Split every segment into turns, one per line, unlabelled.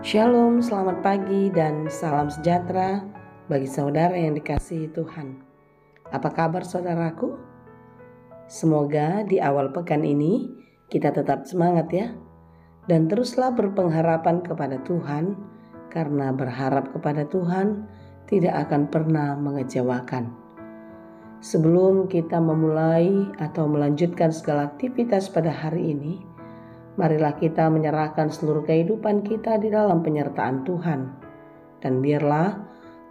Shalom, selamat pagi dan salam sejahtera bagi saudara yang dikasihi Tuhan. Apa kabar saudaraku? Semoga di awal pekan ini kita tetap semangat ya. Dan teruslah berpengharapan kepada Tuhan, karena berharap kepada Tuhan tidak akan pernah mengecewakan. Sebelum kita memulai atau melanjutkan segala aktivitas pada hari ini, marilah kita menyerahkan seluruh kehidupan kita di dalam penyertaan Tuhan. Dan biarlah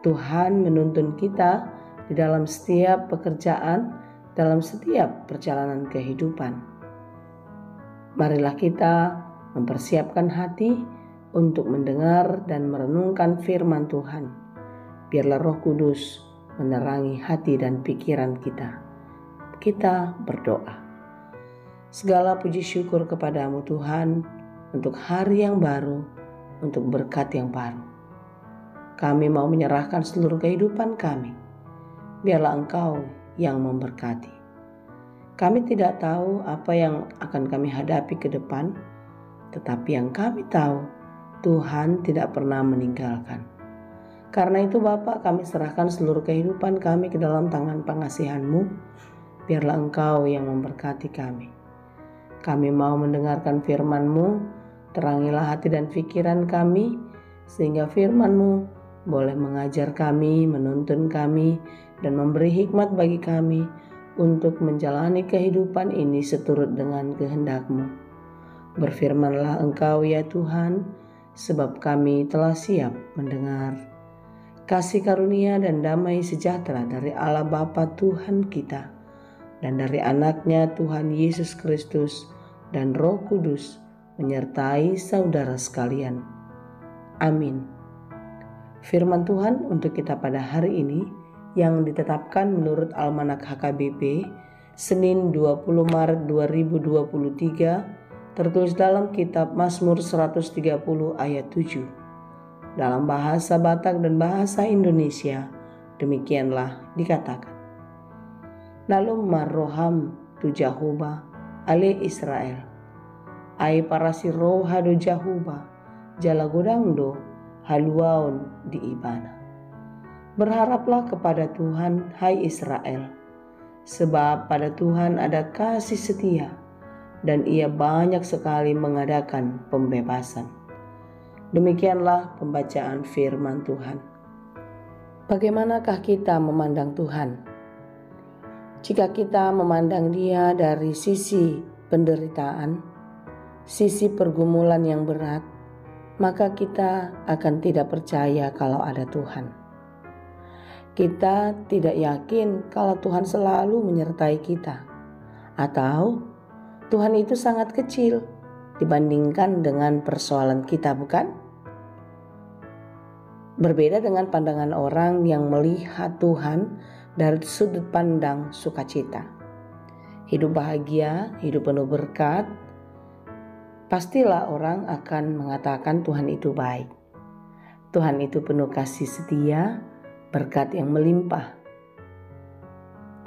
Tuhan menuntun kita di dalam setiap pekerjaan, dalam setiap perjalanan kehidupan. Marilah kita mempersiapkan hati untuk mendengar dan merenungkan firman Tuhan. Biarlah Roh Kudus menerangi hati dan pikiran kita. Kita berdoa. Segala puji syukur kepadamu Tuhan, untuk hari yang baru, untuk berkat yang baru. Kami mau menyerahkan seluruh kehidupan kami. Biarlah Engkau yang memberkati. Kami tidak tahu apa yang akan kami hadapi ke depan, tetapi yang kami tahu, Tuhan tidak pernah meninggalkan. Karena itu Bapa, kami serahkan seluruh kehidupan kami ke dalam tangan pengasihan-Mu. Biarlah Engkau yang memberkati kami. Kami mau mendengarkan firman-Mu, terangilah hati dan pikiran kami, sehingga firman-Mu boleh mengajar kami, menuntun kami, dan memberi hikmat bagi kami untuk menjalani kehidupan ini seturut dengan kehendak-Mu. Berfirmanlah Engkau ya Tuhan, sebab kami telah siap mendengar. Kasih karunia dan damai sejahtera dari Allah Bapa Tuhan kita, dan dari anaknya Tuhan Yesus Kristus dan Roh Kudus menyertai saudara sekalian. Amin. Firman Tuhan untuk kita pada hari ini yang ditetapkan menurut Almanak HKBP Senin 20 Maret 2023, tertulis dalam kitab Mazmur 130 ayat 7. Dalam bahasa Batak dan bahasa Indonesia demikianlah dikatakan. Lalu marroham tu Jahuba ale Israel, ai parasi roha do Jahuba, jala godangdo haluaon di ibana. Berharaplah kepada Tuhan, hai Israel, sebab pada Tuhan ada kasih setia, dan Ia banyak sekali mengadakan pembebasan. Demikianlah pembacaan firman Tuhan. Bagaimanakah kita memandang Tuhan? Jika kita memandang Dia dari sisi penderitaan, sisi pergumulan yang berat, maka kita akan tidak percaya kalau ada Tuhan. Kita tidak yakin kalau Tuhan selalu menyertai kita, atau Tuhan itu sangat kecil dibandingkan dengan persoalan kita, bukan? Berbeda dengan pandangan orang yang melihat Tuhan dari sudut pandang sukacita. Hidup bahagia, hidup penuh berkat, pastilah orang akan mengatakan Tuhan itu baik. Tuhan itu penuh kasih setia, berkat yang melimpah.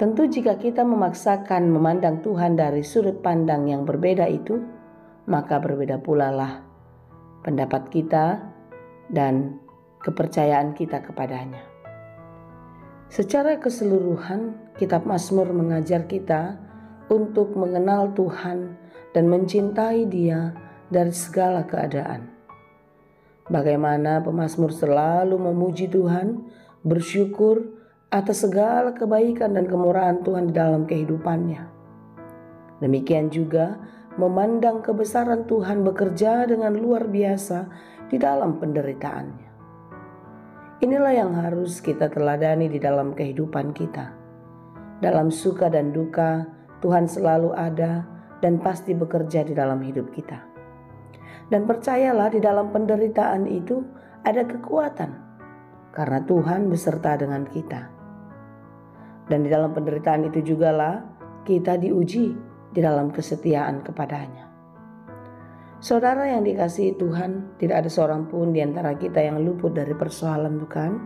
Tentu jika kita memaksakan memandang Tuhan dari sudut pandang yang berbeda itu, maka berbeda pula lah pendapat kita dan kepercayaan kita kepadanya. Secara keseluruhan, kitab Mazmur mengajar kita untuk mengenal Tuhan dan mencintai Dia dari segala keadaan. Bagaimana pemazmur selalu memuji Tuhan, bersyukur atas segala kebaikan dan kemurahan Tuhan di dalam kehidupannya. Demikian juga memandang kebesaran Tuhan bekerja dengan luar biasa di dalam penderitaannya. Inilah yang harus kita teladani di dalam kehidupan kita. Dalam suka dan duka, Tuhan selalu ada dan pasti bekerja di dalam hidup kita. Dan percayalah, di dalam penderitaan itu ada kekuatan, karena Tuhan beserta dengan kita. Dan di dalam penderitaan itu jugalah kita diuji di dalam kesetiaan kepadanya. Saudara yang dikasihi Tuhan, tidak ada seorang pun di antara kita yang luput dari persoalan, bukan?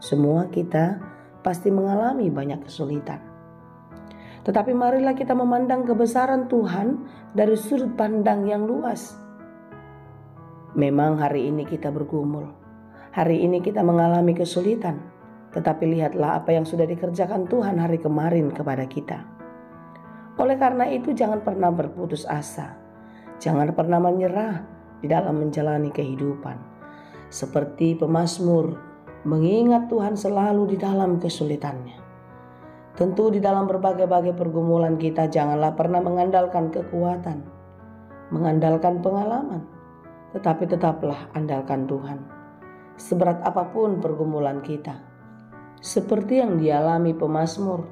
Semua kita pasti mengalami banyak kesulitan. Tetapi marilah kita memandang kebesaran Tuhan dari sudut pandang yang luas. Memang hari ini kita bergumul, hari ini kita mengalami kesulitan, tetapi lihatlah apa yang sudah dikerjakan Tuhan hari kemarin kepada kita. Oleh karena itu jangan pernah berputus asa, jangan pernah menyerah di dalam menjalani kehidupan. Seperti pemazmur, mengingat Tuhan selalu di dalam kesulitannya. Tentu di dalam berbagai-bagai pergumulan kita janganlah pernah mengandalkan kekuatan, mengandalkan pengalaman, tetapi tetaplah andalkan Tuhan. Seberat apapun pergumulan kita, seperti yang dialami pemazmur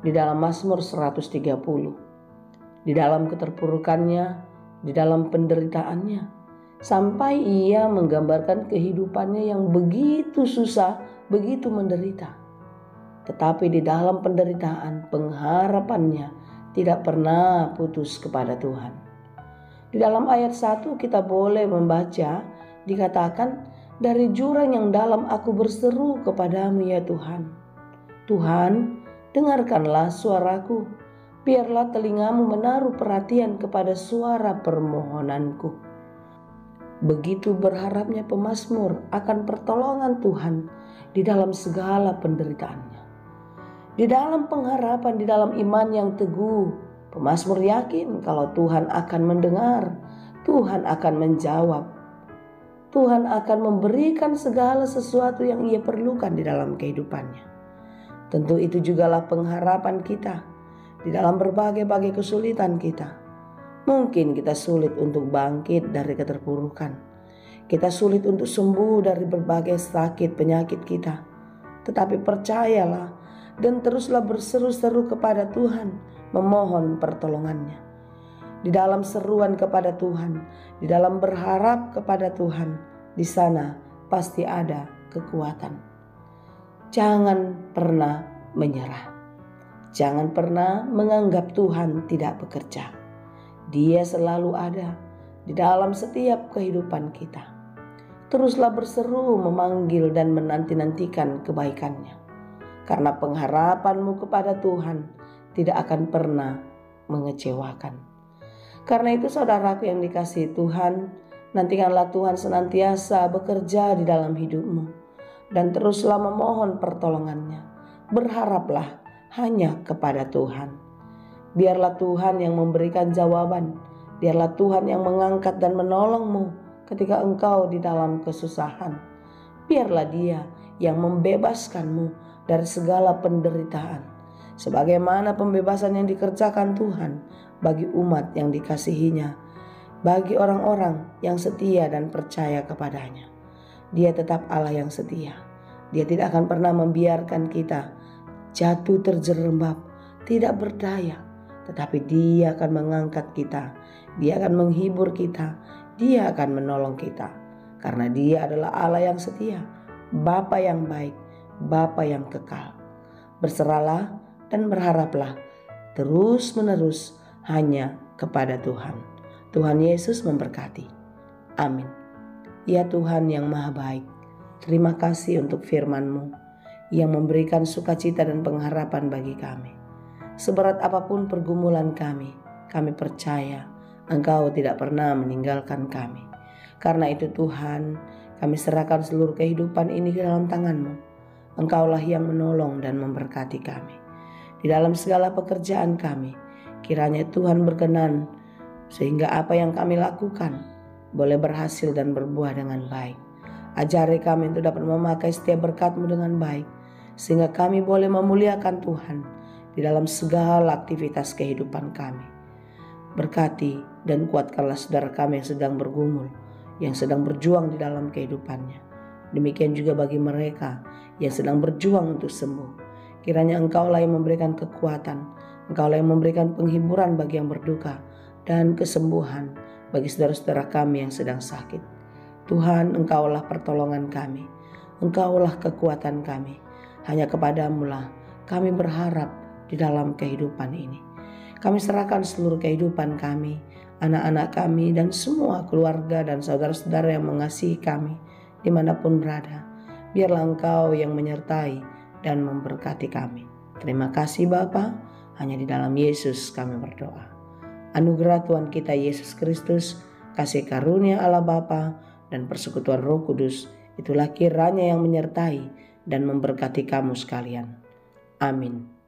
di dalam Mazmur 130, di dalam keterpurukannya, di dalam penderitaannya, sampai ia menggambarkan kehidupannya yang begitu susah, begitu menderita. Tetapi di dalam penderitaan, pengharapannya tidak pernah putus kepada Tuhan. Di dalam ayat 1 kita boleh membaca, dikatakan, dari jurang yang dalam aku berseru kepadamu ya Tuhan. Tuhan, dengarkanlah suaraku, biarlah telingamu menaruh perhatian kepada suara permohonanku. Begitu berharapnya pemazmur akan pertolongan Tuhan di dalam segala penderitaannya. Di dalam pengharapan, di dalam iman yang teguh, pemazmur yakin kalau Tuhan akan mendengar, Tuhan akan menjawab. Tuhan akan memberikan segala sesuatu yang ia perlukan di dalam kehidupannya. Tentu itu jugalah pengharapan kita di dalam berbagai-bagai kesulitan kita. Mungkin kita sulit untuk bangkit dari keterpurukan. Kita sulit untuk sembuh dari berbagai sakit penyakit kita. Tetapi percayalah, dan teruslah berseru-seru kepada Tuhan, memohon pertolongannya. Di dalam seruan kepada Tuhan, di dalam berharap kepada Tuhan, di sana pasti ada kekuatan. Jangan pernah menyerah. Jangan pernah menganggap Tuhan tidak bekerja. Dia selalu ada di dalam setiap kehidupan kita. Teruslah berseru, memanggil dan menanti-nantikan kebaikannya. Karena pengharapanmu kepada Tuhan tidak akan pernah mengecewakan. Karena itu saudaraku yang dikasihi Tuhan, nantikanlah Tuhan senantiasa bekerja di dalam hidupmu. Dan teruslah memohon pertolongannya. Berharaplah hanya kepada Tuhan. Biarlah Tuhan yang memberikan jawaban. Biarlah Tuhan yang mengangkat dan menolongmu ketika engkau di dalam kesusahan. Biarlah Dia yang membebaskanmu dari segala penderitaan, sebagaimana pembebasan yang dikerjakan Tuhan bagi umat yang dikasihinya, bagi orang-orang yang setia dan percaya kepadanya. Dia tetap Allah yang setia. Dia tidak akan pernah membiarkan kita jatuh terjerembab, tidak berdaya, tetapi Dia akan mengangkat kita, Dia akan menghibur kita, Dia akan menolong kita, karena Dia adalah Allah yang setia, Bapa yang baik, Bapa yang kekal. Berserahlah dan berharaplah terus-menerus hanya kepada Tuhan. Tuhan Yesus memberkati. Amin. Ya Tuhan yang maha baik, terima kasih untuk firman-Mu yang memberikan sukacita dan pengharapan bagi kami. Seberat apapun pergumulan kami percaya Engkau tidak pernah meninggalkan kami. Karena itu Tuhan, kami serahkan seluruh kehidupan ini ke dalam tangan-Mu. Engkaulah yang menolong dan memberkati kami. Di dalam segala pekerjaan kami, kiranya Tuhan berkenan sehingga apa yang kami lakukan boleh berhasil dan berbuah dengan baik. Ajari kami untuk dapat memakai setiap berkat-Mu dengan baik, sehingga kami boleh memuliakan Tuhan di dalam segala aktivitas kehidupan kami. Berkati dan kuatkanlah saudara kami yang sedang bergumul, yang sedang berjuang di dalam kehidupannya. Demikian juga bagi mereka yang sedang berjuang untuk sembuh. Kiranya Engkaulah yang memberikan kekuatan, Engkaulah yang memberikan penghiburan bagi yang berduka, dan kesembuhan bagi saudara-saudara kami yang sedang sakit. Tuhan, Engkaulah pertolongan kami, Engkaulah kekuatan kami. Hanya kepadamu lah kami berharap di dalam kehidupan ini. Kami serahkan seluruh kehidupan kami, anak-anak kami, dan semua keluarga dan saudara-saudara yang mengasihi kami dimanapun berada. Biarlah Engkau yang menyertai dan memberkati kami. Terima kasih Bapa, hanya di dalam Yesus kami berdoa. Anugerah Tuhan kita Yesus Kristus, kasih karunia Allah Bapa, dan persekutuan Roh Kudus itulah kiranya yang menyertai dan memberkati kamu sekalian. Amin.